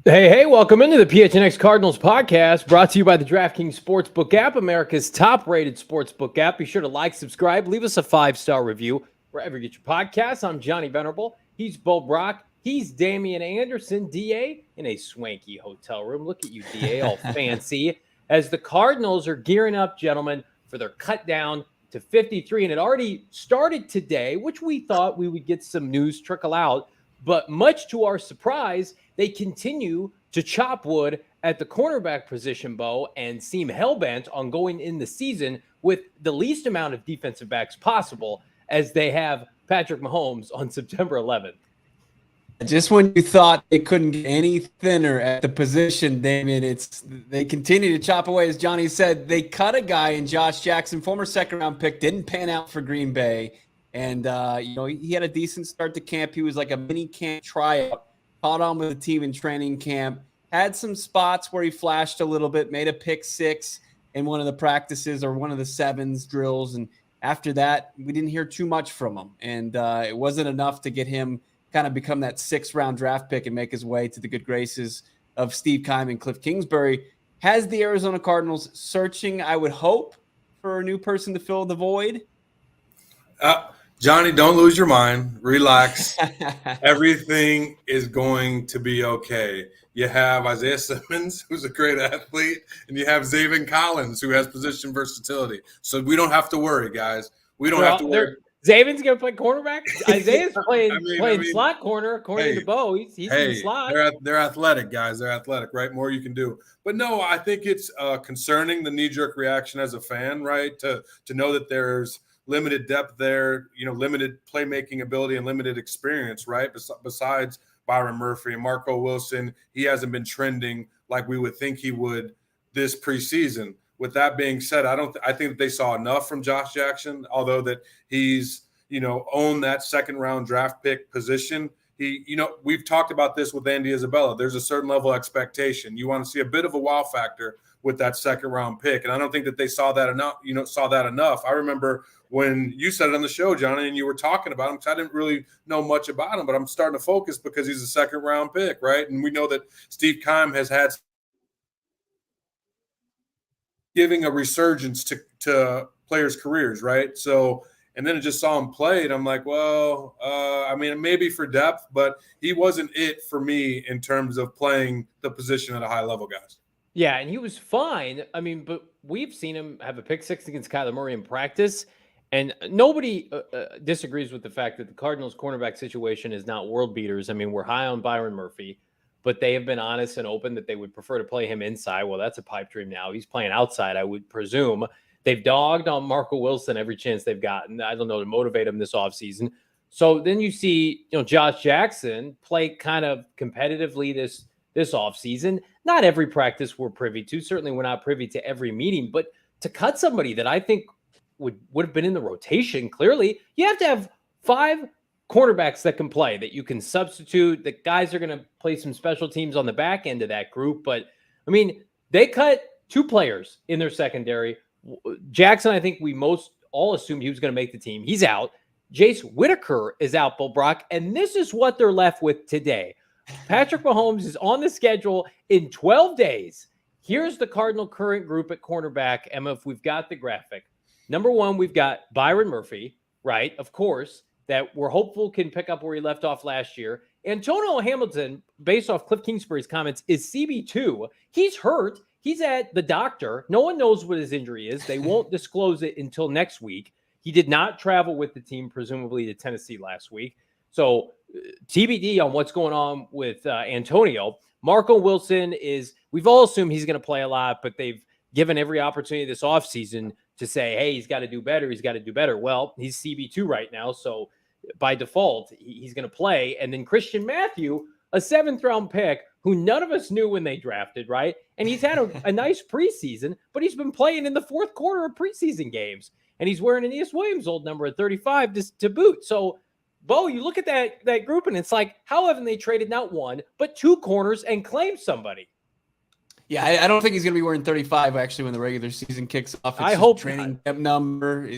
Hey, welcome into the PHNX Cardinals podcast, brought to you by the DraftKings Sportsbook app, America's top-rated sportsbook app. Be sure to like, subscribe, leave us a 5-star review wherever you get your podcasts. I'm Johnny Venerable. He's Bo Brock. He's Damien Anderson, DA, in a swanky hotel room. Look at you, DA, all fancy. As the Cardinals are gearing up, gentlemen, for their cut down to 53, and it already started today, which we thought we would get some news trickle out. But much to our surprise, they continue to chop wood at the cornerback position, Bo, and seem hell-bent on going in the season with the least amount of defensive backs possible, as they have Patrick Mahomes on September 11th. Just when you thought they couldn't get any thinner at the position, Damien, they continue to chop away. As Johnny said, they cut a guy in Josh Jackson, former second-round pick, didn't pan out for Green Bay. And, he had a decent start to camp. He was like a mini camp tryout, caught on with the team in training camp, had some spots where he flashed a little bit, made a pick six in one of the practices or one of the sevens drills. And after that, we didn't hear too much from him. And it wasn't enough to get him kind of become that 6th-round draft pick and make his way to the good graces of Steve Keim and Cliff Kingsbury. Has the Arizona Cardinals searching, I would hope, for a new person to fill the void? Johnny, don't lose your mind. Relax. Everything is going to be okay. You have Isaiah Simmons, who's a great athlete, and you have Zaven Collins, who has position versatility. So we don't have to worry, guys. We don't have to worry. Zaven's going to play cornerback. Isaiah's playing slot corner, according to Bo. He's in the slot. They're athletic, guys. They're athletic, right? More you can do. But no, I think it's concerning, the knee-jerk reaction as a fan, right, to know that there's limited depth there, limited playmaking ability and limited experience, right? Besides Byron Murphy and Marco Wilson, he hasn't been trending like we would think he would this preseason. With that being said, I think that they saw enough from Josh Jackson, although that he's, owned that 2nd-round draft pick position. We've talked about this with Andy Isabella. There's a certain level of expectation. You want to see a bit of a wow factor with that 2nd-round pick. And I don't think that they saw that enough. I remember when you said it on the show, Johnny, and you were talking about him, because I didn't really know much about him, but I'm starting to focus because he's a 2nd-round pick, right? And we know that Steve Keim has had giving a resurgence to players' careers, right? So, and then I just saw him play, and I'm like, well, maybe for depth, but he wasn't it for me in terms of playing the position at a high level, guys. Yeah, and he was fine. But we've seen him have a pick six against Kyler Murray in practice, and nobody disagrees with the fact that the Cardinals' cornerback situation is not world beaters. We're high on Byron Murphy, but they have been honest and open that they would prefer to play him inside. Well, that's a pipe dream now. He's playing outside, I would presume. They've dogged on Marco Wilson every chance they've gotten, I don't know, to motivate him this offseason. So then you see, Josh Jackson play kind of competitively this offseason. Not every practice we're privy to. Certainly we're not privy to every meeting, but to cut somebody that I think would have been in the rotation, clearly, you have to have 5 cornerbacks that can play, that you can substitute. The guys are going to play some special teams on the back end of that group. But, they cut 2 players in their secondary. Jackson, I think we most all assumed he was going to make the team. He's out. Jace Whitaker is out, Bo Brock. And this is what they're left with today. Patrick Mahomes is on the schedule in 12 days. Here's the Cardinal current group at cornerback. Emma, if we've got the graphic. Number 1, we've got Byron Murphy, right? Of course, that we're hopeful can pick up where he left off last year. Antonio Hamilton, based off Cliff Kingsbury's comments, is CB2. He's hurt. He's at the doctor. No one knows what his injury is. They won't disclose it until next week. He did not travel with the team, presumably to Tennessee last week. So TBD on what's going on with Antonio. Marco Wilson we've all assumed he's going to play a lot, but they've given every opportunity this offseason to say, hey, he's got to do better. He's got to do better. Well, he's CB2 right now. So by default, he's going to play. And then Christian Matthew, a 7th-round pick who none of us knew when they drafted, right? And he's had a nice preseason, but he's been playing in the 4th quarter of preseason games. And he's wearing an E.S. Williams old number at 35 to boot. So, Bo, you look at that group, and it's like, how haven't they traded not 1, but 2 corners and claimed somebody? Yeah, I don't think he's going to be wearing 35 actually when the regular season kicks off. It's I just hope training camp number,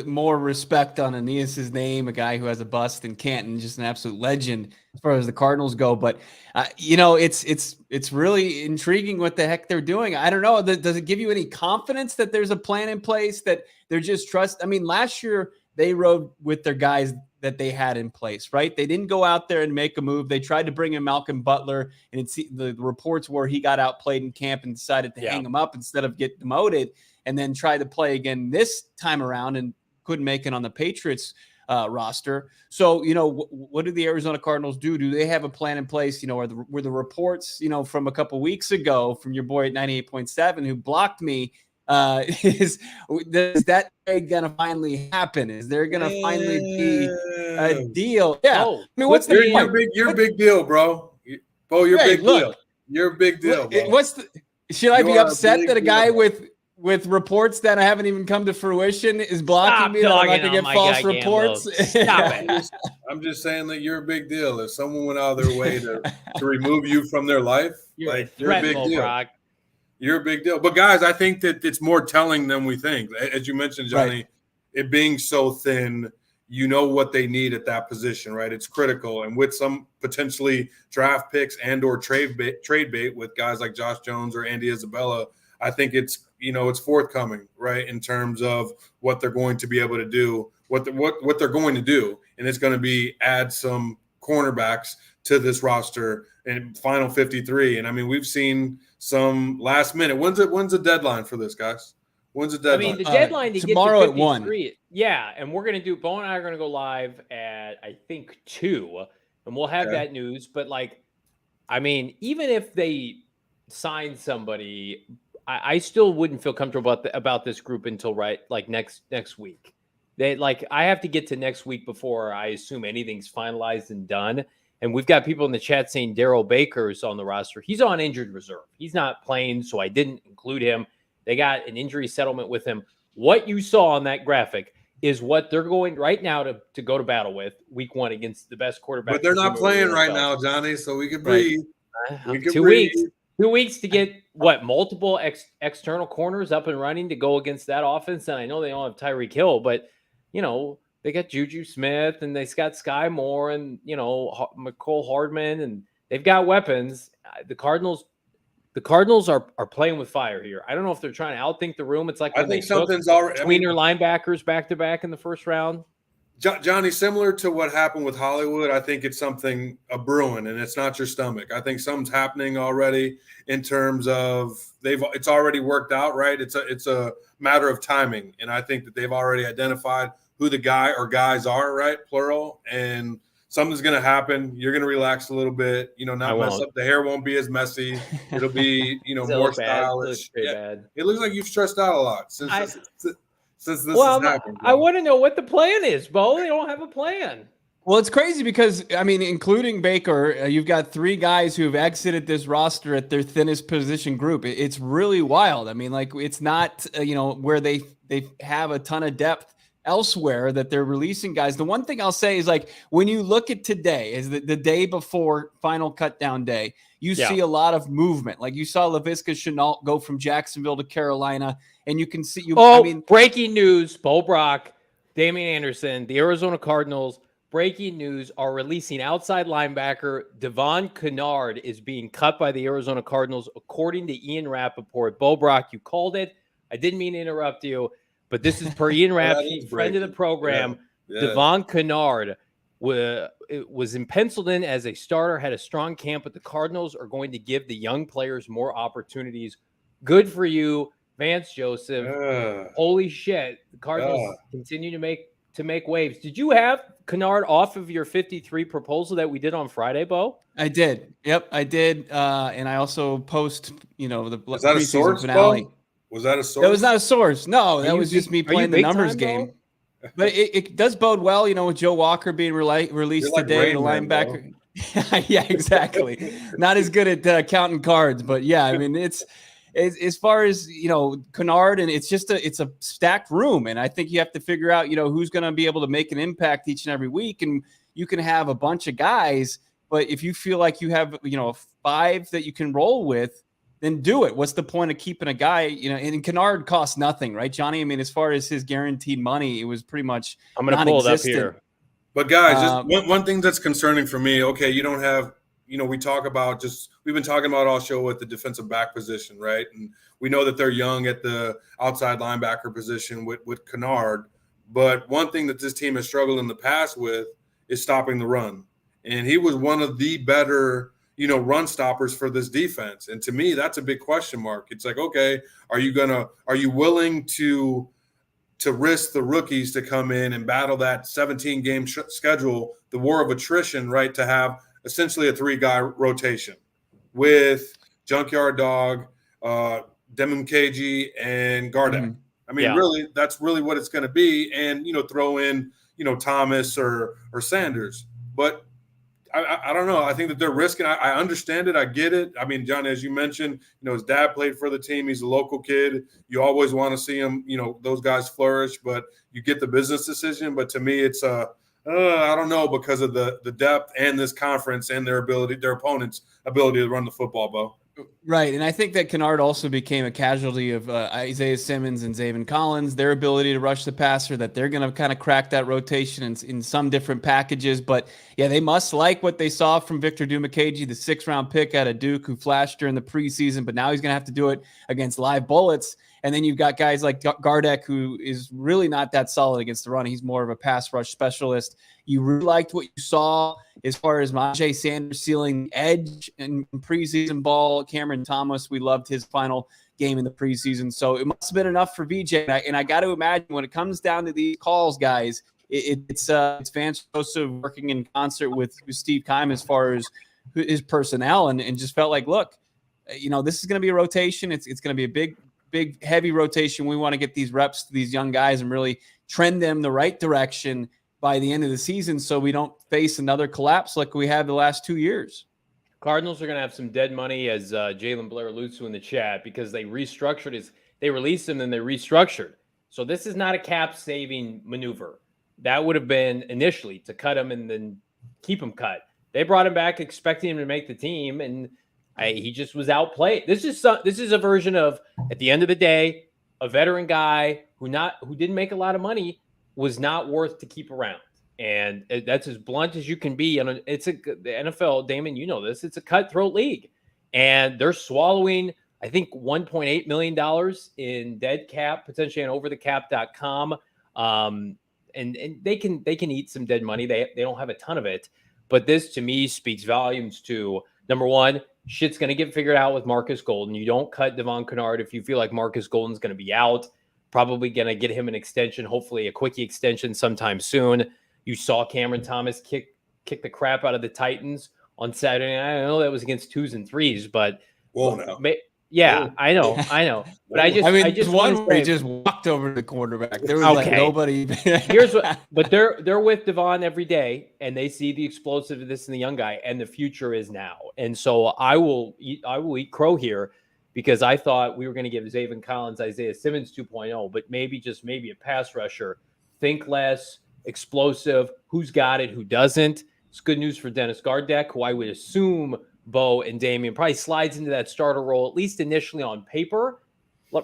more respect on Aeneas's name, a guy who has a bust in Canton, just an absolute legend as far as the Cardinals go. But it's really intriguing what the heck they're doing. I don't know. Does it give you any confidence that there's a plan in place, that they're just trust? I mean, last year they rode with their guys that they had in place, right? They didn't go out there and make a move. They tried to bring in Malcolm Butler, and the reports were he got outplayed in camp and decided to hang him up instead of get demoted, and then tried to play again this time around and couldn't make it on the Patriots roster. So, what do the Arizona Cardinals do? Do they have a plan in place? Were the reports, from a couple weeks ago from your boy at 98.7 who blocked me, is that going to finally happen? Is there going to finally be a deal? Yeah. Oh, I mean, what's the point? You're a big deal, bro. You're a big deal. You're a big deal, bro. Should I be upset that a guy with reports that haven't even come to fruition is blocking me? That I'm not going to get false reports. Stop it. I'm just saying that you're a big deal. If someone went out of their way to remove you from their life, you're a big deal. Brock. You're a big deal. But, guys, I think that it's more telling than we think. As you mentioned, Johnny, it being so thin, you know what they need at that position, right? It's critical. And with some potentially draft picks and or trade bait with guys like Josh Jones or Andy Isabella, I think it's forthcoming, right, in terms of what they're going to be able to do, what they're going to do. And it's going to be add some cornerbacks to this roster in final 53. And, I mean, we've seen some last minute. When's the deadline for this, guys? When's the deadline? I mean, the deadline to tomorrow get to 53, at 1. Yeah, and we're going to do – Bo and I are going to go live at, I think, 2, and we'll have that news. But, I mean, even if they sign somebody, I still wouldn't feel comfortable about this group until next week. I have to get to next week before I assume anything's finalized and done. And we've got people in the chat saying Daryl Baker's on the roster. He's on injured reserve. He's not playing, so I didn't include him. They got an injury settlement with him. What you saw on that graphic is what they're going right now to go to battle with week 1 against the best quarterback. But they're not playing right now, Johnny, so we can breathe. Right. 2 weeks. 2 weeks to get multiple external corners up and running to go against that offense. And I know they don't have Tyreek Hill, but they got Juju Smith and they got Sky Moore and McCole Hardman, and they've got weapons. The Cardinals are playing with fire here. I don't know if they're trying to outthink the room. It's like when they took tweener linebackers back to back in the first round. Johnny, similar to what happened with Hollywood, I think it's something brewing, and it's not your stomach. I think something's happening already in terms of it's already worked out, right? It's a matter of timing, and I think that they've already identified who the guy or guys are, right? Plural, and something's going to happen. You're going to relax a little bit, not mess up. The hair won't be as messy. It'll be, more stylish. It looks like you've stressed out a lot since this has happened. I want to know what the plan is, Bo. They don't have a plan. Well, it's crazy because, I mean, including Baker, you've got 3 guys who have exited this roster at their thinnest position group. It's really wild. I mean, it's not, where they have a ton of depth elsewhere that they're releasing guys. The one thing I'll say is when you look at today, is the day before final cut down day, you see a lot of movement. Like you saw Laviska Shenault go from Jacksonville to Carolina, and you can see breaking news, Bo Brock, Damien Anderson, the Arizona Cardinals, breaking news, are releasing outside linebacker Devon Kennard is being cut by the Arizona Cardinals, according to Ian Rappaport. Bo Brock, you called it. I didn't mean to interrupt you. But this is per Ian Rapp, friend of the program. Yeah. Devon Kennard was penciled in as a starter, had a strong camp, but the Cardinals are going to give the young players more opportunities. Good for you, Vance Joseph. Holy shit. The Cardinals continue to make waves. Did you have Kennard off of your 53 proposal that we did on Friday, Bo? I did. Yep, I did. And I also post, the preseason finale. Bo? Was that a source? That was not a source. No, that was just me playing the numbers game. But it does bode well, with Joe Walker being released today, the linebacker. Yeah, exactly. Not as good at counting cards, but yeah, I mean, it's as far as Kennard, and it's a stacked room, and I think you have to figure out who's going to be able to make an impact each and every week, and you can have a bunch of guys, but if you feel like you have 5 that you can roll with, then do it. What's the point of keeping a guy, and Kennard costs nothing, right, Johnny? I mean, as far as his guaranteed money, it was pretty much I'm going to pull it up here. But guys, just one thing that's concerning for me, okay, you don't have, we've been talking about all show with the defensive back position, right? And we know that they're young at the outside linebacker position with Kennard. But one thing that this team has struggled in the past with is stopping the run. And he was one of the better, run stoppers for this defense. And to me, that's a big question mark. It's like, okay, are you willing to risk the rookies to come in and battle that 17-game schedule, the war of attrition, right, to have essentially a 3-guy rotation with Junkyard Dog, Demon KG, and Gardeck. Mm-hmm. I mean, really, that's really what it's going to be. And, throw in, Thomas or Sanders. But I don't know. I think that they're risking. I understand it. I get it. I mean, John, as you mentioned, his dad played for the team. He's a local kid. You always want to see him, those guys flourish, but you get the business decision. But to me, it's I don't know, because of the depth and this conference and their opponent's ability to run the football, Bo. Right, and I think that Kennard also became a casualty of Isaiah Simmons and Zaven Collins, their ability to rush the passer, that they're going to kind of crack that rotation in some different packages. But, yeah, they must like what they saw from Victor Dumakaji, the 6th-round pick out of Duke, who flashed during the preseason, but now he's going to have to do it against live bullets. And then you've got guys like Gardeck, who is really not that solid against the run. He's more of a pass rush specialist. You really liked what you saw as far as Myjai Sanders sealing the edge in preseason ball. Cameron Thomas, we loved his final game in the preseason. So it must have been enough for VJ. And I got to imagine when it comes down to these calls, guys, it's Vance Joseph working in concert with Steve Keim as far as his personnel, and just felt like, look, this is going to be a rotation. It's going to be a big, heavy rotation. We want to get these reps to these young guys and really trend them the right direction by the end of the season so we don't face another collapse like we had the last 2 years. Cardinals are going to have some dead money, as Jalen Blair alludes to in the chat, because they restructured they released him and they restructured. So this is not a cap-saving maneuver. That would have been initially to cut him and then keep him cut. They brought him back expecting him to make the team, and he just was outplayed. This is a version of, at the end of the day, a veteran guy who didn't make a lot of money was not worth to keep around. And that's as blunt as you can be. And the NFL, Damon, you know this, it's a cutthroat league. And they're swallowing, I think, $1.8 million in dead cap, potentially on overthecap.com. And they can eat some dead money. They don't have a ton of it. But this, to me, speaks volumes to, number one, shit's going to get figured out with Marcus Golden. You don't cut Devon Kennard if you feel like Marcus Golden's going to be out. Probably going to get him an extension, hopefully a quickie extension sometime soon. You saw Cameron Thomas kick the crap out of the Titans on Saturday night. I know that was against 2s and 3s, but I know. But I just one where he just walked over to the quarterback. There was like nobody. Here's what, but they're with Devon every day, and they see the explosiveness in the young guy, and the future is now. And so I will eat crow here, because I thought we were going to give Zaven Collins, Isaiah Simmons 2.0, but maybe a pass rusher. Think less, explosive, who's got it, who doesn't. It's good news for Dennis Gardeck, who I would assume Bo and Damien probably slides into that starter role, at least initially on paper,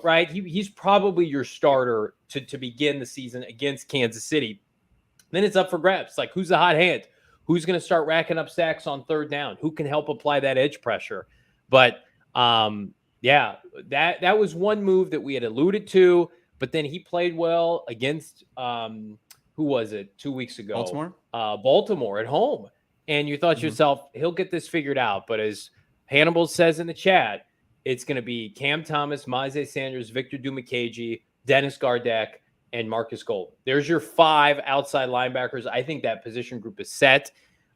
right? He's probably your starter to begin the season against Kansas City. Then it's up for grabs. Like, who's the hot hand? Who's going to start racking up sacks on 3rd down? Who can help apply that edge pressure? But, that was one move that we had alluded to, but then he played well against, who was it 2 weeks ago? Baltimore at home. And you thought to yourself, he'll get this figured out. But as Hannibal says in the chat, it's going to be Cam Thomas, Myjai Sanders, Victor Dumakaji, Dennis Gardeck, and Marcus Golden. There's your 5 outside linebackers. I think that position group is set.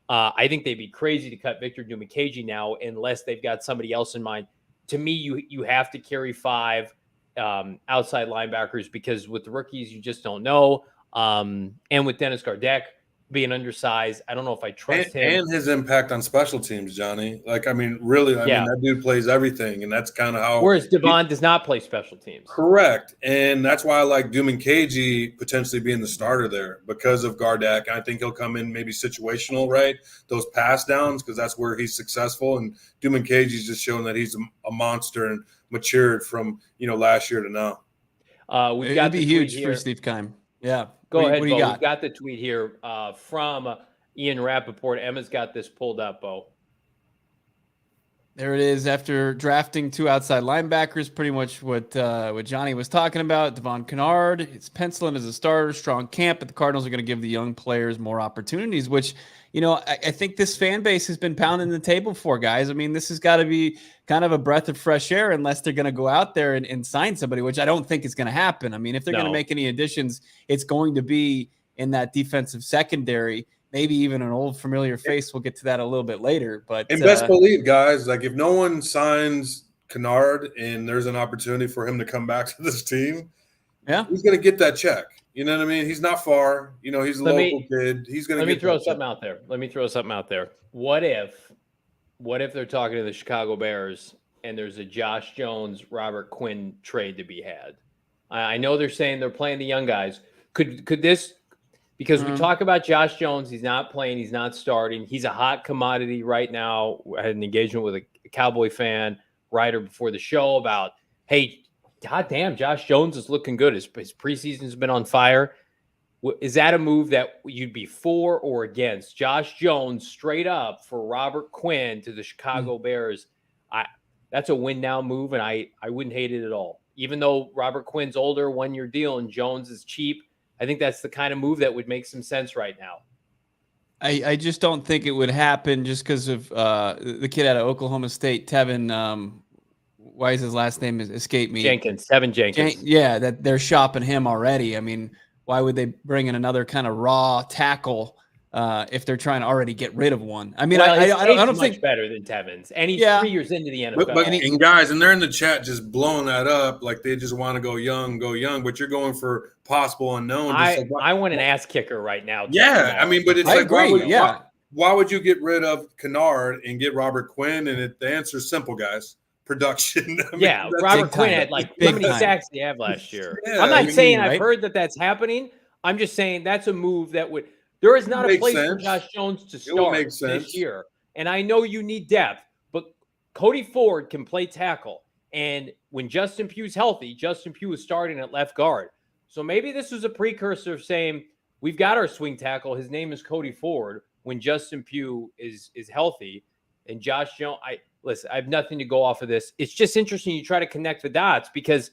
I think they'd be crazy to cut Victor Dumakaji now unless they've got somebody else in mind. To me, you have to carry 5 outside linebackers, because with the rookies, you just don't know. And with Dennis Gardeck, being undersized. I don't know if I trust him. And his impact on special teams, Johnny. Like, I mean, really, I mean, that dude plays everything, and that's kind of how. Whereas Devon does not play special teams. Correct. And that's why I like Damien potentially being the starter there because of Gardak. I think he'll come in maybe situational, right? Those pass downs, because that's where he's successful. And Damien just shown that he's a monster and matured from, last year to now. We've got It'd be huge for Steve Keim. Yeah. Go ahead, what do you Bo. got? We've got the tweet here from Ian Rappaport. Emma's got this pulled up, Bo. There it is. After drafting 2 outside linebackers, pretty much what Johnny was talking about. Devon Kennard, it's penciling as a starter, strong camp, but the Cardinals are going to give the young players more opportunities, which, I think this fan base has been pounding the table for, guys. I mean, this has got to be kind of a breath of fresh air unless they're going to go out there and sign somebody, which I don't think is going to happen. I mean, if they're going to make any additions, it's going to be in that defensive secondary. Maybe even an old familiar face. We'll get to that a little bit later. But and best believe, guys, like if no one signs Kennard and there's an opportunity for him to come back to this team, he's going to get that check. You know what I mean? He's not far. He's a local kid. He's going to. Let me throw something out there. What if they're talking to the Chicago Bears and there's a Josh Jones, Robert Quinn trade to be had? I know they're saying they're playing the young guys. Could this? Because we talk about Josh Jones, he's not playing, he's not starting. He's a hot commodity right now. I had an engagement with a Cowboy fan writer before the show about, hey, goddamn, Josh Jones is looking good. His preseason's been on fire. Is that a move that you'd be for or against? Josh Jones straight up for Robert Quinn to the Chicago Bears. That's a win now move, and I wouldn't hate it at all. Even though Robert Quinn's older, 1-year deal, and Jones is cheap, I think that's the kind of move that would make some sense right now. I just don't think it would happen just because of the kid out of Oklahoma State, Tevin. Why is his last name escape me? Tevin Jenkins. That they're shopping him already. I mean, why would they bring in another kind of raw tackle if they're trying to already get rid of one? I mean, I don't think better than Tevin's, and he's 3 years into the NFL. And guys, and they're in the chat just blowing that up like they just want to go young. But you're going for possible unknown. I want an ass kicker right now. Yeah, I mean, but it's I agree. Why would you get rid of Kennard and get Robert Quinn? And the answer is simple, guys. Production. Robert Quinn had how many sacks did he have last year? Yeah, I'm not saying I've heard that's happening. I'm just saying that's a move that would. There is not a place for Josh Jones to start this year. And I know you need depth, but Cody Ford can play tackle. And when Justin Pugh's healthy, Justin Pugh is starting at left guard. So maybe this was a precursor of saying, we've got our swing tackle. His name is Cody Ford when Justin Pugh is healthy. And Josh Jones, I have nothing to go off of this. It's just interesting you try to connect the dots because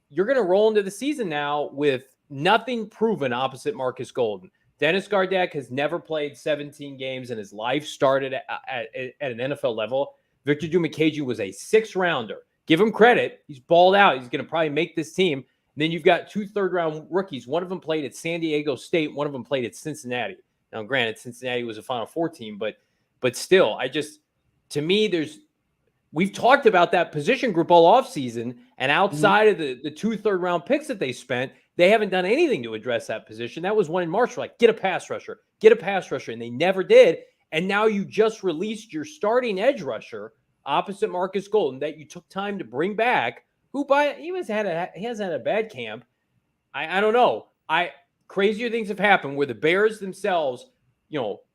you're going to roll into the season now with nothing proven opposite Marcus Golden. Dennis Gardeck has never played 17 games in his life, started at an NFL level. Victor Dumakaji was a 6th-rounder. Give him credit. He's balled out. He's going to probably make this team. And then you've got 2 third-round rookies. One of them played at San Diego State. One of them played at Cincinnati. Now, granted, Cincinnati was a Final Four team, but still, to me, we've talked about that position group all offseason, and outside of the 2 third-round picks that they spent, they haven't done anything to address that position. That was one in March. Like, get a pass rusher, and they never did. And now you just released your starting edge rusher opposite Marcus Golden that you took time to bring back. He has had a bad camp. I don't know. Crazier things have happened where the Bears themselves,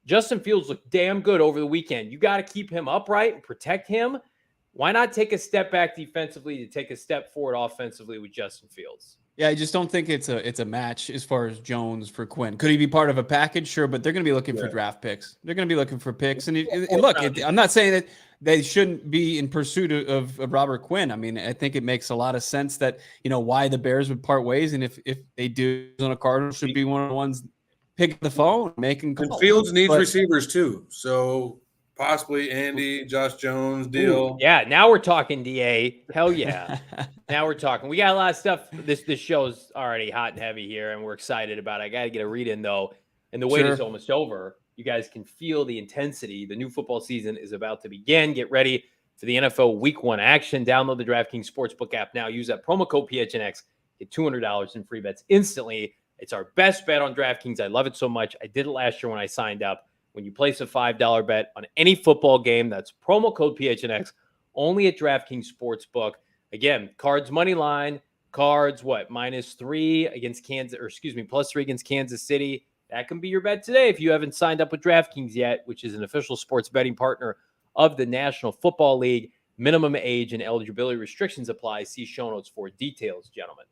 Justin Fields looked damn good over the weekend. You got to keep him upright and protect him. Why not take a step back defensively to take a step forward offensively with Justin Fields? Yeah, I just don't think it's a match as far as Jones for Quinn. Could he be part of a package? Sure, but they're going to be looking for draft picks. They're going to be looking for picks. And look, I'm not saying that they shouldn't be in pursuit of Robert Quinn. I mean, I think it makes a lot of sense that, why the Bears would part ways. And if they do, Arizona Cardinals should be one of the ones picking the phone, making calls. And Fields needs receivers too. So possibly Andy, Josh Jones deal. Ooh, yeah, now we're talking, DA. Hell yeah. Now we're talking. We got a lot of stuff. This show's already hot and heavy here, and we're excited about it. I got to get a read in, though. And the wait is almost over. You guys can feel the intensity. The new football season is about to begin. Get ready for the NFL Week 1 action. Download the DraftKings Sportsbook app now. Use that promo code PHNX. Get $200 in free bets instantly It's our best bet on DraftKings. I love it so much. I did it last year when I signed up. When you place a $5 bet on any football game, that's promo code PHNX, only at DraftKings Sportsbook. Again, Cards money line, Cards, -3 against Kansas, or excuse me, +3 against Kansas City. That can be your bet today if you haven't signed up with DraftKings yet, which is an official sports betting partner of the National Football League. Minimum age and eligibility restrictions apply. See show notes for details, gentlemen.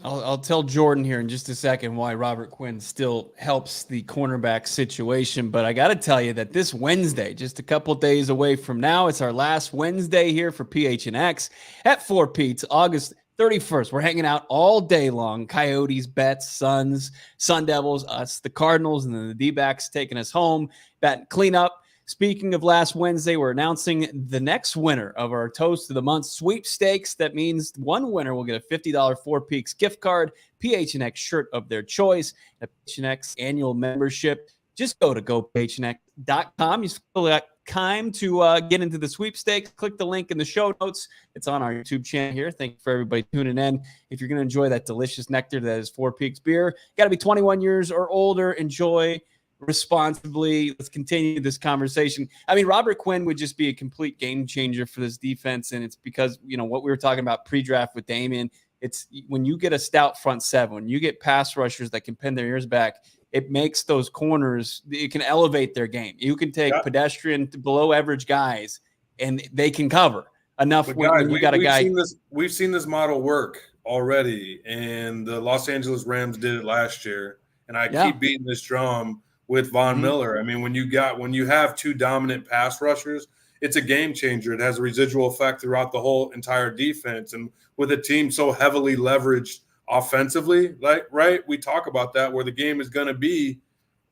I'll tell Jordan here in just a second why Robert Quinn still helps the cornerback situation. But I got to tell you that this Wednesday, just a couple days away from now, it's our last Wednesday here for PHNX at 4 Pete's, August 31st. We're hanging out all day long. Coyotes, Bets, Suns, Sun Devils, us, the Cardinals, and then the D-backs taking us home. Bat cleanup. Speaking of last Wednesday, we're announcing the next winner of our Toast of the Month sweepstakes. That means one winner will get a $50 Four Peaks gift card, PHNX shirt of their choice, a PHNX annual membership. Just go to gophnx.com. You still got time to get into the sweepstakes. Click the link in the show notes. It's on our YouTube channel here. Thank you for everybody tuning in. If you're going to enjoy that delicious nectar that is Four Peaks beer, got to be 21 years or older. Enjoy responsibly. Let's continue this conversation. I mean, Robert Quinn would just be a complete game changer for this defense, and it's because, you know, what we were talking about pre-draft with Damien, it's when you get a stout front seven, when you get pass rushers that can pin their ears back, it makes those corners, it can elevate their game. You can take pedestrian to below average guys, and they can cover enough when you got a guy. We've seen this model work already, and the Los Angeles Rams did it last year, and I keep beating this drum with Von Miller. I mean, when you have two dominant pass rushers, it's a game changer. It has a residual effect throughout the whole entire defense. And with a team so heavily leveraged offensively, right? We talk about that, where the game is going to be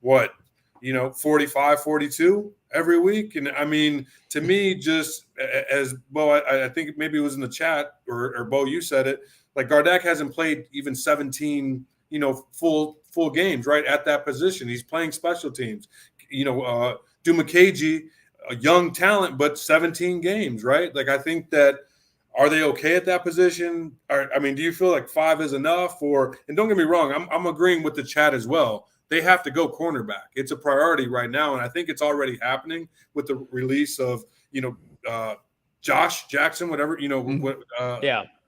45-42 every week. And I mean, to me, just as Bo, I think maybe it was in the chat, or Bo, you said it, like Gardeck hasn't played even 17 full games, right, at that position. He's playing special teams. Dumakaji, a young talent, but 17 games, right? Like, I think that, are they okay at that position? Do you feel like 5 is enough? And don't get me wrong, I'm agreeing with the chat as well. They have to go cornerback. It's a priority right now, and I think it's already happening with the release of, Josh Jackson, whatever,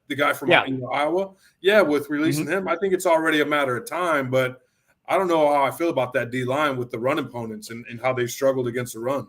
the guy from Iowa. Yeah, with releasing him, I think it's already a matter of time. But I don't know how I feel about that D-line with the run opponents and how they've struggled against the run.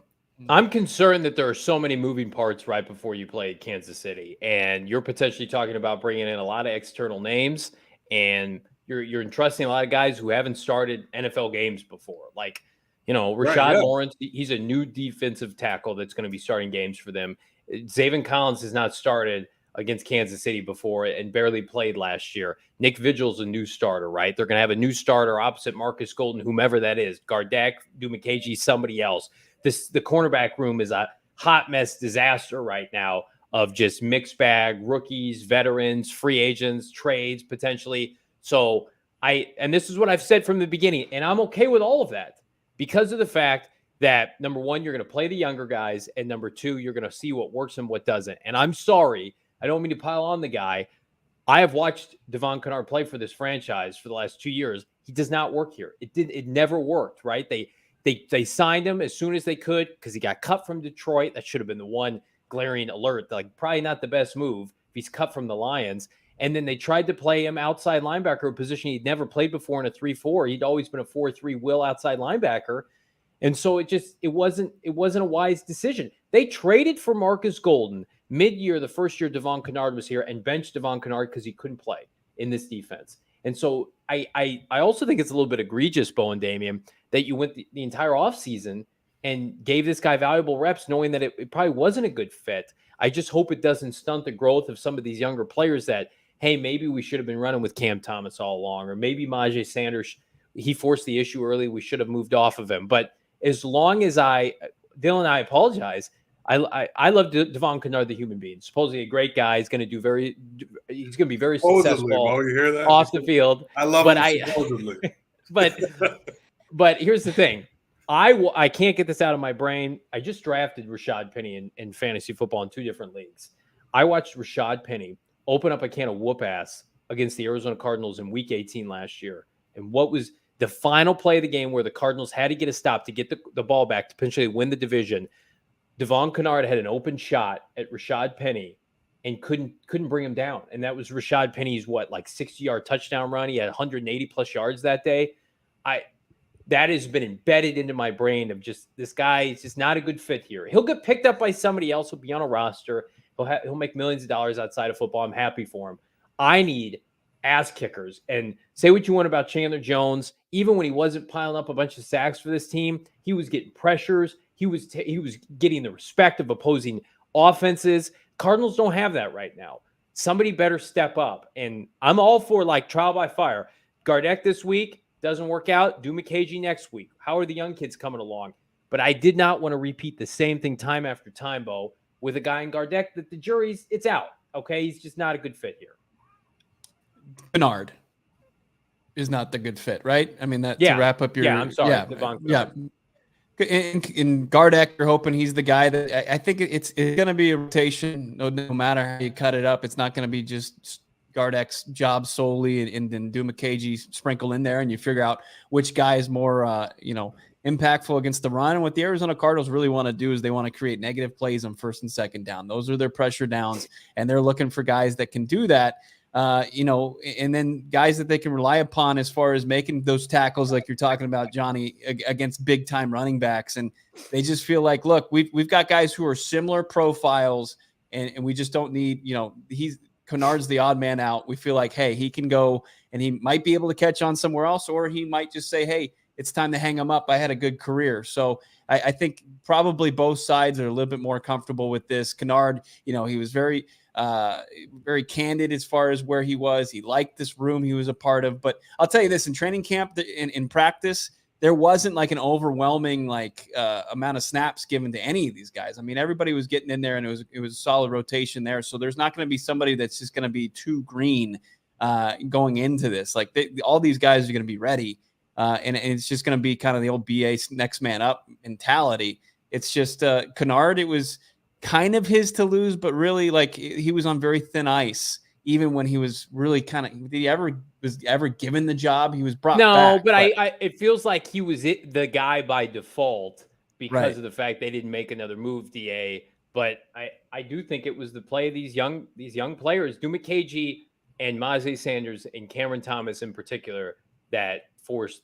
I'm concerned that there are so many moving parts right before you play Kansas City. And you're potentially talking about bringing in a lot of external names. And you're entrusting a lot of guys who haven't started NFL games before. Like, Rashad Lawrence, he's a new defensive tackle that's going to be starting games for them. Zaven Collins has not started against Kansas City before and barely played last year. Nick Vigil's a new starter, right? They're going to have a new starter opposite Marcus Golden, whomever that is. Gardeck, Dumakaji, somebody else. The cornerback room is a hot mess disaster right now of just mixed bag, rookies, veterans, free agents, trades potentially. So and this is what I've said from the beginning, and I'm okay with all of that because of the fact that, number one, you're going to play the younger guys, and number two, you're going to see what works and what doesn't. And I'm sorry, I don't mean to pile on the guy. I have watched Devon Kennard play for this franchise for the last 2 years. He does not work here. It never worked, right? They signed him as soon as they could because he got cut from Detroit. That should have been the one glaring alert. Like, probably not the best move if he's cut from the Lions. And then they tried to play him outside linebacker, a position he'd never played before in a 3-4. He'd always been a 4-3 will outside linebacker. And so it wasn't a wise decision. They traded for Marcus Golden mid-year, the first year Devon Kennard was here, and benched Devon Kennard because he couldn't play in this defense. And so I also think it's a little bit egregious, Bo and Damien, that you went the entire offseason and gave this guy valuable reps knowing that it probably wasn't a good fit. I just hope it doesn't stunt the growth of some of these younger players that, hey, maybe we should have been running with Cam Thomas all along, or maybe Myjai Sanders, he forced the issue early, we should have moved off of him. But as long as Dylan, I apologize, I love Devon Kennard, the human being. Supposedly a great guy. He's going to be very successful you hear that? off the field. I love him supposedly. But here's the thing. I can't get this out of my brain. I just drafted Rashad Penny in fantasy football in 2 different leagues. I watched Rashad Penny open up a can of whoop ass against the Arizona Cardinals in week 18 last year. And what was the final play of the game where the Cardinals had to get a stop to get the ball back to potentially win the division? Devon Kennard had an open shot at Rashad Penny and couldn't bring him down. And that was Rashad Penny's 60-yard touchdown run. He had 180 plus yards that day. That has been embedded into my brain of just this guy is just not a good fit here. He'll get picked up by somebody else. He'll be on a roster. He'll make millions of dollars outside of football. I'm happy for him. I need ass kickers. And say what you want about Chandler Jones. Even when he wasn't piling up a bunch of sacks for this team, he was getting pressures. He was getting the respect of opposing offenses. Cardinals don't have that right now. Somebody better step up. And I'm all for trial by fire. Gardeck this week. Doesn't work out, do McKagey next week. How are the young kids coming along? But I did not want to repeat the same thing time after time, Bo, with a guy in Gardeck that the jury's, it's out. Okay, he's just not a good fit here. Kennard is not the good fit, right? I mean, to wrap up your... Yeah, I'm sorry. Yeah. In Gardeck, you're hoping he's the guy that... I think it's going to be a rotation. No matter how you cut it up, it's not going to be just Gardeck's job solely, and then do McKagey sprinkle in there, and you figure out which guy is more, impactful against the run. And what the Arizona Cardinals really want to do is they want to create negative plays on first and second down. Those are their pressure downs, and they're looking for guys that can do that. And then guys that they can rely upon as far as making those tackles, like you're talking about, Johnny, against big time running backs. And they just feel like, look, we've got guys who are similar profiles, and we just don't need, Kennard's the odd man out. We feel like, hey, he can go and he might be able to catch on somewhere else, or he might just say, hey, it's time to hang him up. I had a good career. So I think probably both sides are a little bit more comfortable with this. Kennard, he was very, very candid as far as where he was. He liked this room he was a part of. But I'll tell you this, in training camp, in practice, there wasn't an overwhelming amount of snaps given to any of these guys. I mean, everybody was getting in there, and it was a solid rotation there. So there's not going to be somebody that's just going to be too green going into this. All these guys are going to be ready, and it's just going to be kind of the old BA next man up mentality. It's just Kennard. It was kind of his to lose, but really he was on very thin ice. Even when he was really did he ever given the job? He was brought back. But it feels like he was the guy by default because of the fact they didn't make another move, DA. But I do think it was the play of these young players, McKagey and Myles Sanders and Cameron Thomas in particular, that forced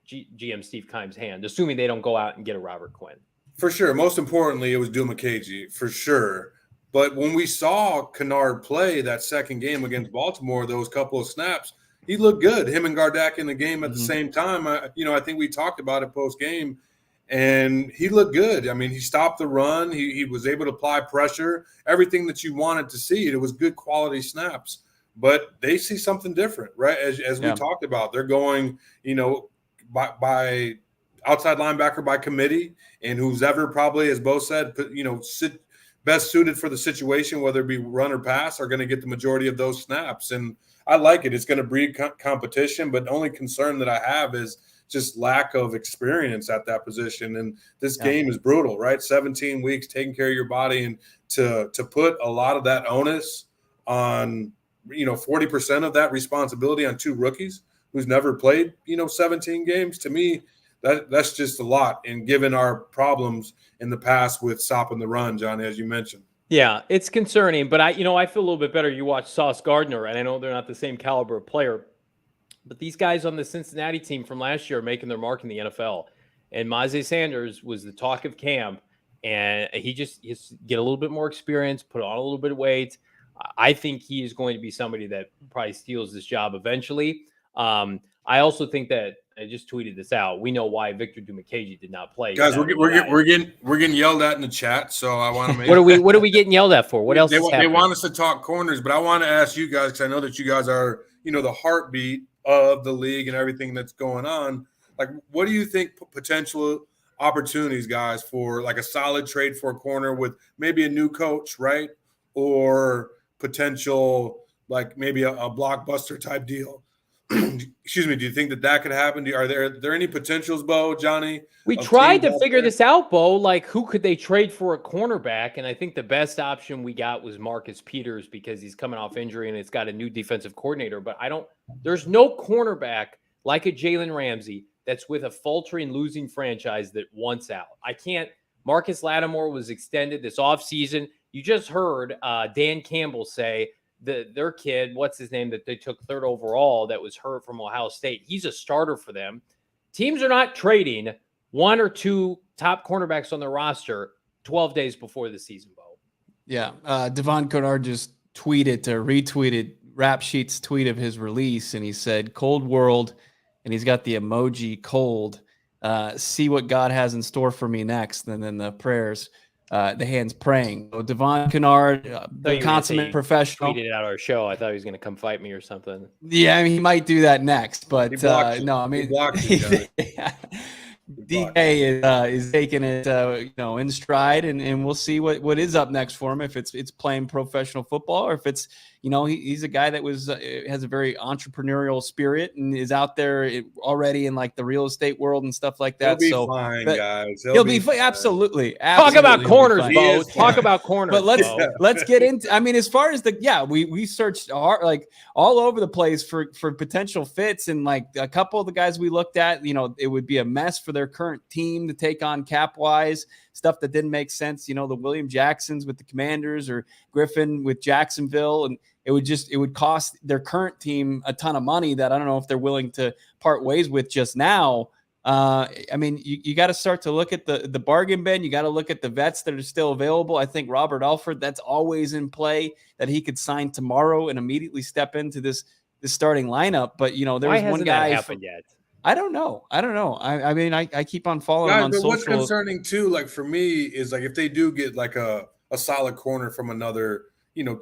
GM Steve Keim's hand, assuming they don't go out and get a Robert Quinn. For sure. Most importantly, it was McKagey, for sure. But when we saw Kennard play that second game against Baltimore, those couple of snaps, he looked good. Him and Gardeck in the game at the same time. I think we talked about it post-game, and he looked good. I mean, he stopped the run. He was able to apply pressure, everything that you wanted to see. It was good quality snaps. But they see something different, right? As we talked about, they're going, by outside linebacker by committee, and who's ever probably, as Bo said, best suited for the situation, whether it be run or pass, are going to get the majority of those snaps. And I like it. It's going to breed competition, but the only concern that I have is just lack of experience at that position. And this game is brutal, right? 17 weeks taking care of your body, and to put a lot of that onus on, 40% of that responsibility on two rookies who's never played, 17 games, to me, that's just a lot. And given our problems in the past with stopping the run, Johnny, as you mentioned. Yeah, it's concerning, but I feel a little bit better. You watch Sauce Gardner, and I know they're not the same caliber of player, but these guys on the Cincinnati team from last year are making their mark in the NFL. And Myles Sanders was the talk of camp, and he just get a little bit more experience, put on a little bit of weight. I think he is going to be somebody that probably steals this job eventually. I also think that, I just tweeted this out, we know why Victor McKagey did not play. Guys, we're getting yelled at in the chat, so I want to make what are we getting yelled at for? What else? They want us to talk corners, but I want to ask you guys, because I know that you guys are, the heartbeat of the league and everything that's going on. What do you think potential opportunities, guys, for a solid trade for a corner with maybe a new coach, right? Or potential maybe a blockbuster type deal? Excuse me. Do you think that could happen? Are there any potentials, Bo, Johnny? We tried to figure this out, Bo. Who could they trade for a cornerback? And I think the best option we got was Marcus Peters, because he's coming off injury and it's got a new defensive coordinator. But there's no cornerback like a Jalen Ramsey that's with a faltering, losing franchise that wants out. I can't. Marcus Lattimore was extended this offseason. You just heard Dan Campbell say that their kid, what's his name, that they took 3rd overall that was hurt from Ohio State. He's a starter for them. Teams are not trading 1 or 2 top cornerbacks on their roster 12 days before the season, Bo. Yeah. Devon Kennard just retweeted Rap Sheet's tweet of his release, and he said, "Cold world," and he's got the emoji cold. See what God has in store for me next. And then the prayers, the hands praying. So Devon Kennard, the consummate professional. Tweeted out our show. I thought he was going to come fight me or something. Yeah, I mean, he might do that next, but no, I mean, DK is taking it, in stride, and we'll see what is up next for him. If it's playing professional football, or if it's, he's a guy that has a very entrepreneurial spirit and is out there already in like the real estate world and stuff like that. He'll be fine, guys. He'll be fine. Absolutely. Talk about corners, Bo. Talk about corners. But let's get into. I mean, as far as we searched hard, like all over the place for potential fits, and like a couple of the guys we looked at, it would be a mess for their current team to take on cap wise, stuff that didn't make sense. The William Jacksons with the Commanders, or Griffin with Jacksonville, and it would cost their current team a ton of money that I don't know if they're willing to part ways with just now. I mean, you got to start to look at the bargain bin. You got to look at the vets that are still available. I think Robert Alford, that's always in play, that he could sign tomorrow and immediately step into this starting lineup. But there's one guy. That happened yet? I don't know. I mean, I keep on following him on social. What's concerning too, like for me, is like if they do get like a solid corner from another, team,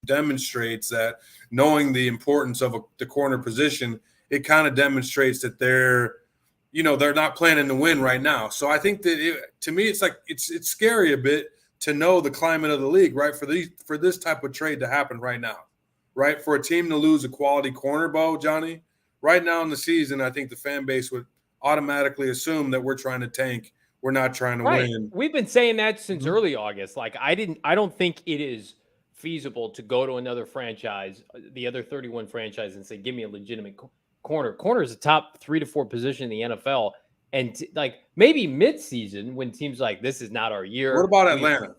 demonstrates that knowing the importance of the corner position, it kind of demonstrates that they're not planning to win right now. So I think that to me, it's like it's scary a bit to know the climate of the league, right? For this type of trade to happen right now. Right, for a team to lose a quality corner, Bo, Johnny, right now in the season, I think the fan base would automatically assume that we're trying to tank. We're not trying to win. We've been saying that since early August. Like I don't think it is feasible to go to another franchise, the other 31 franchise, and say, give me a legitimate corner. Corner is a top 3 to 4 position in the NFL. And maybe mid-season when teams like, this is not our year. What about Atlanta?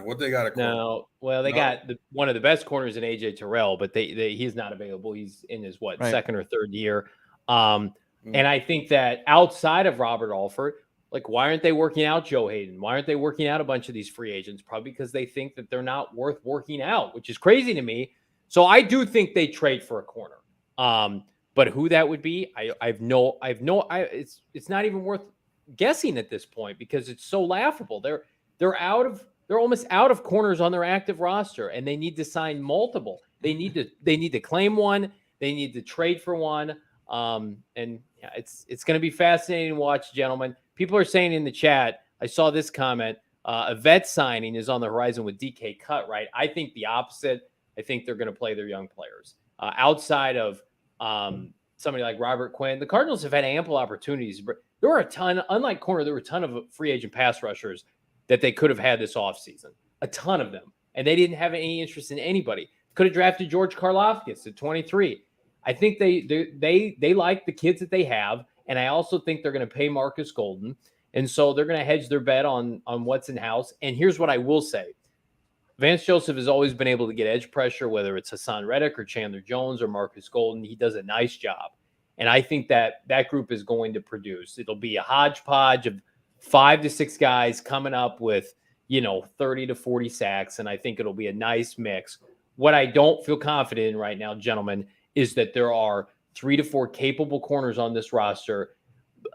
What they got at corner? No, well, they got one of the best corners in AJ Terrell, but he's not available. He's in his second or third year. And I think that outside of Robert Alford, like, why aren't they working out Joe Hayden? Why aren't they working out a bunch of these free agents? Probably because they think that they're not worth working out, which is crazy to me. So I do think they trade for a corner. But who that would be, it's not even worth guessing at this point because it's so laughable. They're almost out of corners on their active roster, and they need to sign multiple. They need to claim one. They need to trade for one. And yeah, it's going to be fascinating to watch, gentlemen. People are saying in the chat, I saw this comment, a vet signing is on the horizon with DK Cutright. I think the opposite. I think they're going to play their young players. Outside of somebody like Robert Quinn, the Cardinals have had ample opportunities. There were a ton, unlike corner, there were a ton of free agent pass rushers that they could have had this offseason. A ton of them. And they didn't have any interest in anybody. Could have drafted George Karlaftis at 23. I think they like the kids that they have. And I also think they're going to pay Marcus Golden. And so they're going to hedge their bet on what's in house. And here's what I will say. Vance Joseph has always been able to get edge pressure, whether it's Hassan Reddick or Chandler Jones or Marcus Golden. He does a nice job. And I think that group is going to produce. It'll be a hodgepodge of 5 to 6 guys coming up with, 30 to 40 sacks. And I think it'll be a nice mix. What I don't feel confident in right now, gentlemen, is that there are 3 to 4 capable corners on this roster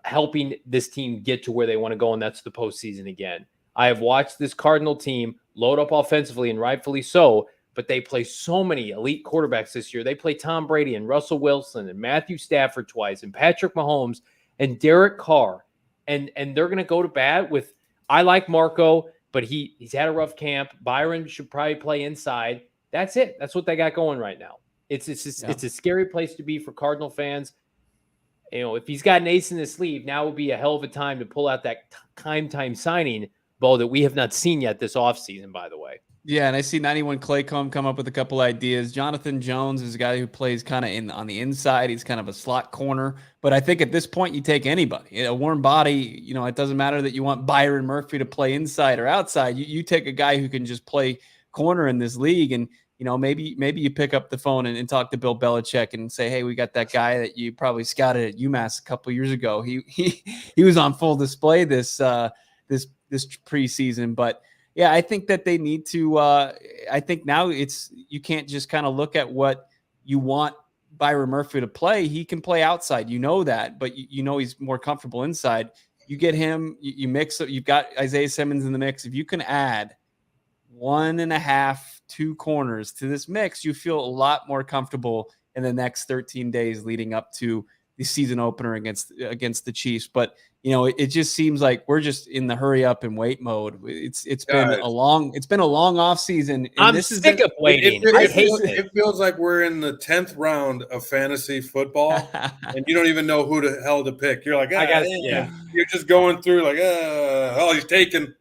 helping this team get to where they want to go. And that's the postseason again. I have watched this Cardinal team load up offensively, and rightfully so, but they play so many elite quarterbacks this year. They play Tom Brady and Russell Wilson and Matthew Stafford twice and Patrick Mahomes and Derek Carr. And they're going to go to bat with, I like Marco, but he's had a rough camp. Byron should probably play inside. That's it. That's what they got going right now. It's a scary place to be for Cardinal fans. If he's got an ace in his sleeve, now would be a hell of a time to pull out that time signing, Bo, that we have not seen yet this offseason, by the way. Yeah, and I see 91 Claycomb come up with a couple ideas. Jonathan Jones is a guy who plays kind of on the inside. He's kind of a slot corner. But I think at this point, you take anybody. A warm body, it doesn't matter that you want Byron Murphy to play inside or outside. You take a guy who can just play corner in this league. And, maybe you pick up the phone and talk to Bill Belichick and say, hey, we got that guy that you probably scouted at UMass a couple of years ago. He was on full display this preseason. But yeah, I think that they need to. I think now you can't just kind of look at what you want Byron Murphy to play. He can play outside, that, but he's more comfortable inside. You get him, you mix it. You've got Isaiah Simmons in the mix. If you can add 1.5, 2 corners to this mix, you feel a lot more comfortable in the next 13 days leading up to the season opener against the Chiefs. But it just seems like we're just in the hurry up and wait mode. It's been a long off season. I'm sick of waiting. It feels like we're in the 10th round of fantasy football, and you don't even know who the hell to pick. You're like, you're just going through like, he's taking.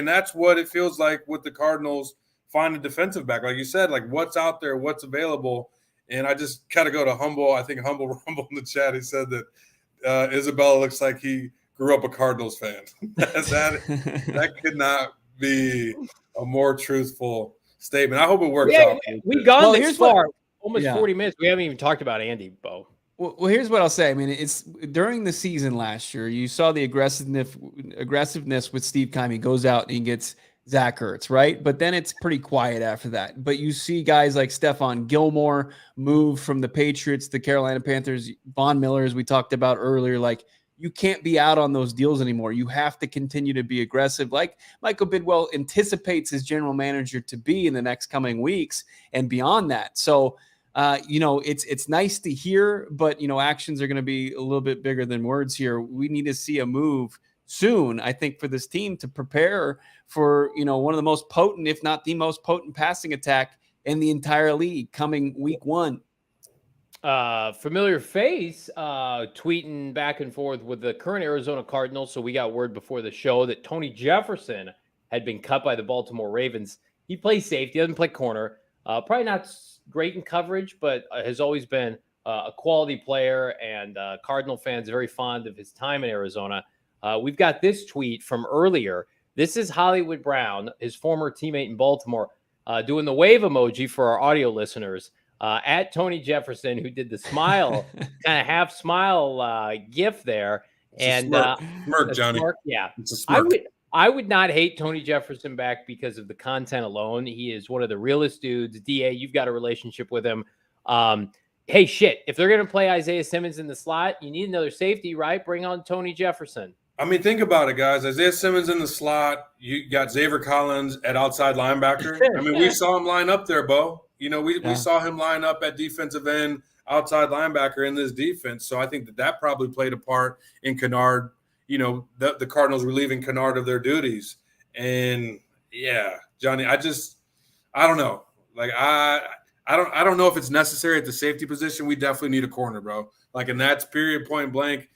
That's what it feels like with the Cardinals. Find a defensive back, like you said, like what's out there, what's available. And I just kind of go to Humble. I think Humble Rumble in the chat. He said that Isabella looks like he grew up a Cardinals fan. that could not be a more truthful statement. I hope it works out. We've gone this far, almost 40 minutes. We haven't even talked about Andy, Bo. Well, here's what I'll say. I mean, it's during the season last year, you saw the aggressiveness with Steve Keim. He goes out and he gets Zach Ertz, right? But then it's pretty quiet after that. But you see guys like Stephon Gilmore move from the Patriots to the Carolina Panthers, Von Miller, as we talked about earlier. Like, you can't be out on those deals anymore. You have to continue to be aggressive, like Michael Bidwell anticipates his general manager to be in the next coming weeks and beyond that. So, it's nice to hear, but, actions are going to be a little bit bigger than words here. We need to see a move soon, I think, for this team to prepare for, one of the most potent, if not the most potent passing attack in the entire league coming week 1. Familiar face tweeting back and forth with the current Arizona Cardinals. So we got word before the show that Tony Jefferson had been cut by the Baltimore Ravens. He plays safety, doesn't play corner. Probably not great in coverage, but has always been a quality player, and Cardinal fans very fond of his time in Arizona. We've got this tweet from earlier. This is Hollywood Brown, his former teammate in Baltimore, doing the wave emoji for our audio listeners. At Tony Jefferson, who did the smile, kind of half smile gif there. It's and a smirk, Johnny. Yeah. It's a smirk. I would not hate Tony Jefferson back because of the content alone. He is one of the realest dudes. DA, you've got a relationship with him. Hey, shit, if they're going to play Isaiah Simmons in the slot, you need another safety, right? Bring on Tony Jefferson. I mean, think about it, guys. Isaiah Simmons in the slot. You got Xavier Collins at outside linebacker. I mean, we saw him line up there, Bo. We saw him line up at defensive end, outside linebacker in this defense. So I think that probably played a part in Kennard. The Cardinals relieving Kennard of their duties. And yeah, Johnny, I don't know. Like I don't know if it's necessary at the safety position. We definitely need a corner, bro. Like, and that's period, point blank.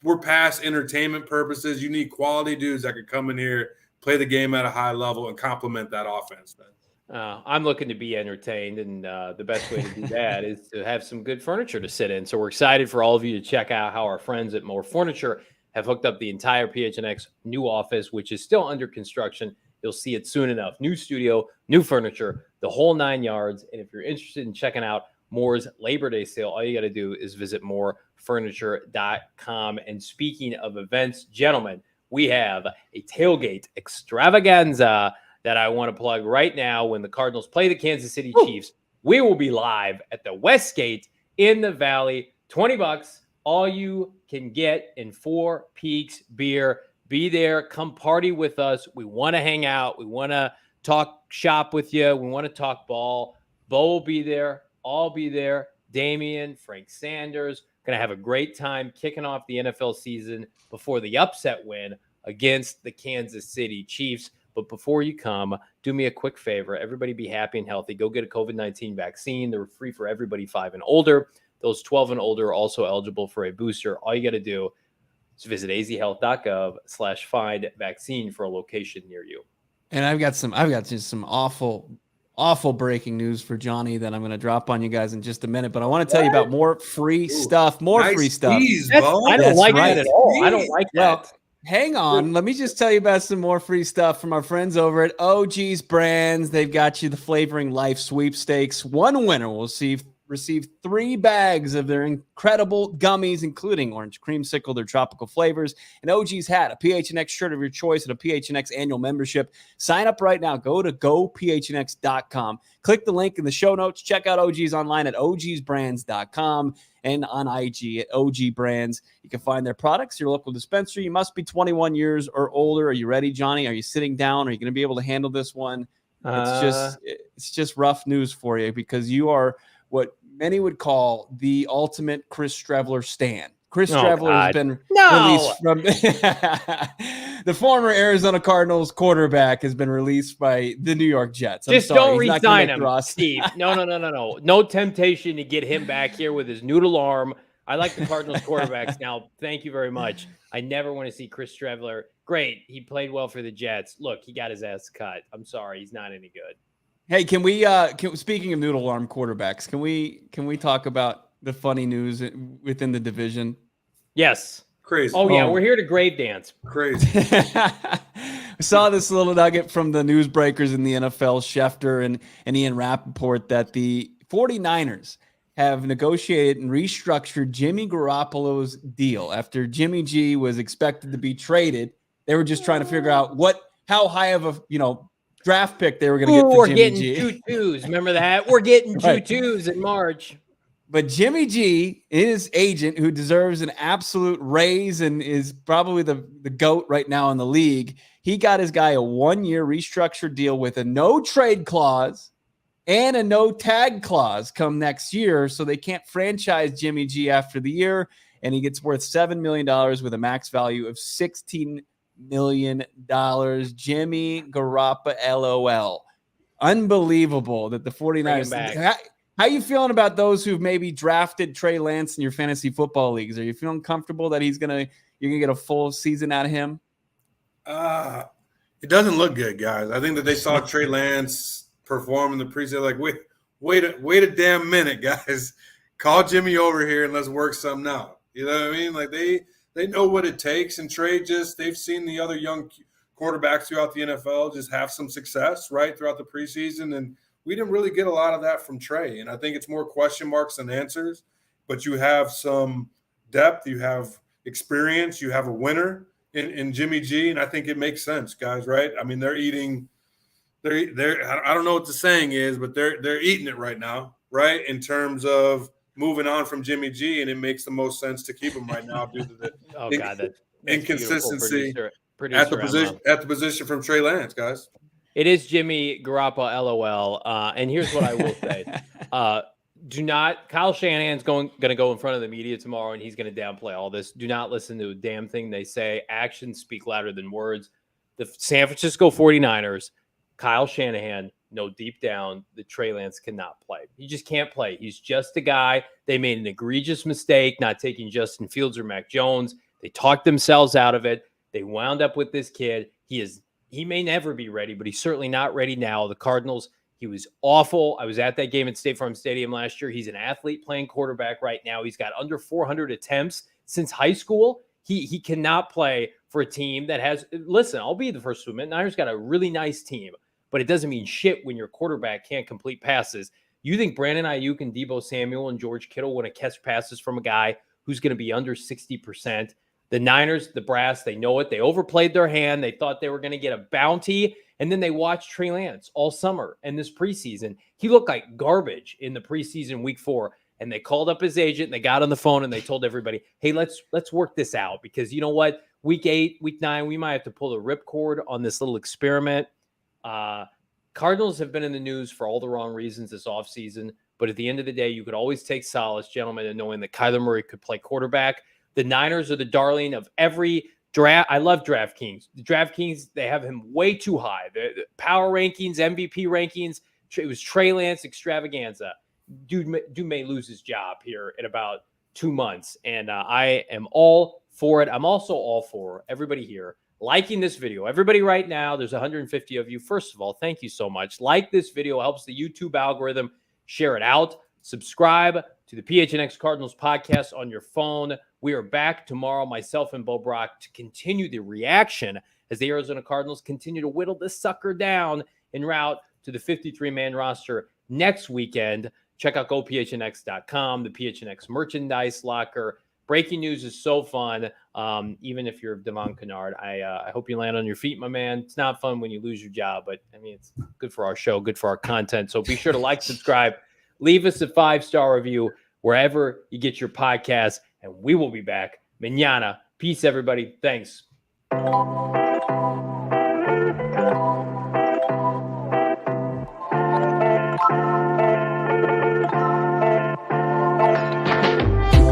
We're past entertainment purposes. You need quality dudes that could come in here, play the game at a high level, and complement that offense, man. I'm looking to be entertained, and the best way to do that is to have some good furniture to sit in. So we're excited for all of you to check out how our friends at More Furniture have hooked up the entire PHNX new office, which is still under construction. You'll see it soon enough. New studio, new furniture, the whole 9 yards. And if you're interested in checking out Moore's Labor Day sale, all you got to do is visit morefurniture.com. And speaking of events, gentlemen, we have a tailgate extravaganza that I want to plug right now. When the Cardinals play the Kansas City Chiefs, we will be live at the Westgate in the Valley. $20, all you can get in Four Peaks beer. Be there, come party with us. We want to hang out. We want to talk shop with you. We want to talk ball. Bo will be there. I'll be there. Damien, Frank Sanders. Going to have a great time kicking off the NFL season before the upset win against the Kansas City Chiefs. But before you come, do me a quick favor. Everybody be happy and healthy. Go get a COVID-19 vaccine. They're free for everybody 5 and older. Those 12 and older are also eligible for a booster. All you got to do is visit azhealth.gov/find vaccine for a location near you. And I've got just some awful breaking news for Johnny that I'm going to drop on you guys in just a minute. But I want to tell you about more free stuff. Nice tease, Bo. I don't That's like right. that at all. I don't like Well, that. hang on. Let me just tell you about some more free stuff from our friends over at OGeez Brands. They've got you the Flavoring Life sweepstakes. One winner will receive 3 bags of their incredible gummies, including orange creamsicle, their tropical flavors, an OGeez hat, a PHNX shirt of your choice, and a PHNX annual membership. Sign up right now. Go to gophnx.com. Click the link in the show notes. Check out OGeez online at OGeezBrands.com and on IG at OG Brands. You can find their products, your local dispensary. You must be 21 years or older. Are you ready, Johnny? Are you sitting down? Are you going to be able to handle this one? It's just rough news for you because you are what many would call the ultimate Chris Streveler stan. Chris Streveler has been released from the former Arizona Cardinals quarterback has been released by the New York Jets. Just don't re-sign him, Steve. No. No temptation to get him back here with his noodle arm. I like the Cardinals quarterbacks now. Thank you very much. I never want to see Chris Streveler. Great. He played well for the Jets. Look, he got his ass cut. I'm sorry. He's not any good. Hey, speaking of noodle arm quarterbacks, can we talk about the funny news within the division? Yes. Crazy. Oh, yeah. We're here to grave dance. Crazy. I saw this little nugget from the newsbreakers in the NFL, Schefter and Ian Rappaport, that the 49ers have negotiated and restructured Jimmy Garoppolo's deal after Jimmy G was expected to be traded. They were just trying to figure out how high of a, draft pick they were going to get for Jimmy G. We're getting 2-2s. Remember that? We're getting 2-2s in March. But Jimmy G, his agent, who deserves an absolute raise and is probably the GOAT right now in the league, he got his guy a 1-year restructured deal with a no trade clause and a no tag clause come next year. So they can't franchise Jimmy G after the year. And he gets worth $7 million with a max value of $16 million. Jimmy Garoppolo, LOL. Unbelievable that the 49ers. How are you feeling about those who've maybe drafted Trey Lance in your fantasy football leagues? Are you feeling comfortable that you're gonna get a full season out of him? It doesn't look good, guys. I think that they saw Trey Lance perform in the preseason. Like, wait a damn minute, guys. Call Jimmy over here and let's work something out. You know what I mean? Like they know what it takes, and Trey they've seen the other young quarterbacks throughout the NFL just have some success, right, throughout the preseason, and we didn't really get a lot of that from Trey. And I think it's more question marks than answers, but you have some depth, you have experience, you have a winner in Jimmy G, and I think it makes sense, guys, right? I mean, they're I don't know what the saying is, but they're eating it right now, right, in terms of moving on from Jimmy G, and it makes the most sense to keep him right now due to the inconsistency at the position from Trey Lance, guys. It is Jimmy Garoppolo, LOL. And here's what I will say. Kyle Shanahan's going to go in front of the media tomorrow, and he's going to downplay all this. Do not listen to a damn thing they say. Actions speak louder than words. The San Francisco 49ers, Kyle Shanahan, know deep down that Trey Lance cannot play. He just can't play. He's just a guy. They made an egregious mistake not taking Justin Fields or Mac Jones. They talked themselves out of it. They wound up with this kid. He may never be ready, but he's certainly not ready now. The Cardinals, he was awful. I was at that game at State Farm Stadium last year. He's an athlete playing quarterback right now. He's got under 400 attempts since high school. He cannot play for a team that has – listen, I'll be the first to admit, Niners got a really nice team, but it doesn't mean shit when your quarterback can't complete passes. You think Brandon Ayuk and Deebo Samuel and George Kittle want to catch passes from a guy who's going to be under 60%? The Niners, the brass, they know it. They overplayed their hand. They thought they were going to get a bounty, and then they watched Trey Lance all summer and this preseason. He looked like garbage in the preseason week 4, and they called up his agent, and they got on the phone, and they told everybody, hey, let's work this out because you know what? Week 8, week 9, we might have to pull the ripcord on this little experiment. Cardinals have been in the news for all the wrong reasons this offseason, but at the end of the day, you could always take solace, gentlemen, in knowing that Kyler Murray could play quarterback. The Niners are the darling of every draft. I love DraftKings. The DraftKings, they have him way too high. The power rankings, MVP rankings, it was Trey Lance extravaganza. Dude may lose his job here in about 2 months, and I am all for it. I'm also all for everybody here. liking this video. Everybody right now, there's 150 of you. First of all, thank you so much. Like this video, helps the YouTube algorithm. Share it out. Subscribe to the PHNX Cardinals podcast on your phone. We are back tomorrow, myself and Bo Brock, to continue the reaction as the Arizona Cardinals continue to whittle this sucker down en route to the 53-man roster next weekend. Check out gophnx.com, the PHNX merchandise locker. Breaking news is so fun, even if you're Devon Kennard. I hope you land on your feet, my man. It's not fun when you lose your job, but, I mean, it's good for our show, good for our content. So be sure to like, subscribe, leave us a 5-star review wherever you get your podcast, and we will be back mañana. Peace, everybody. Thanks.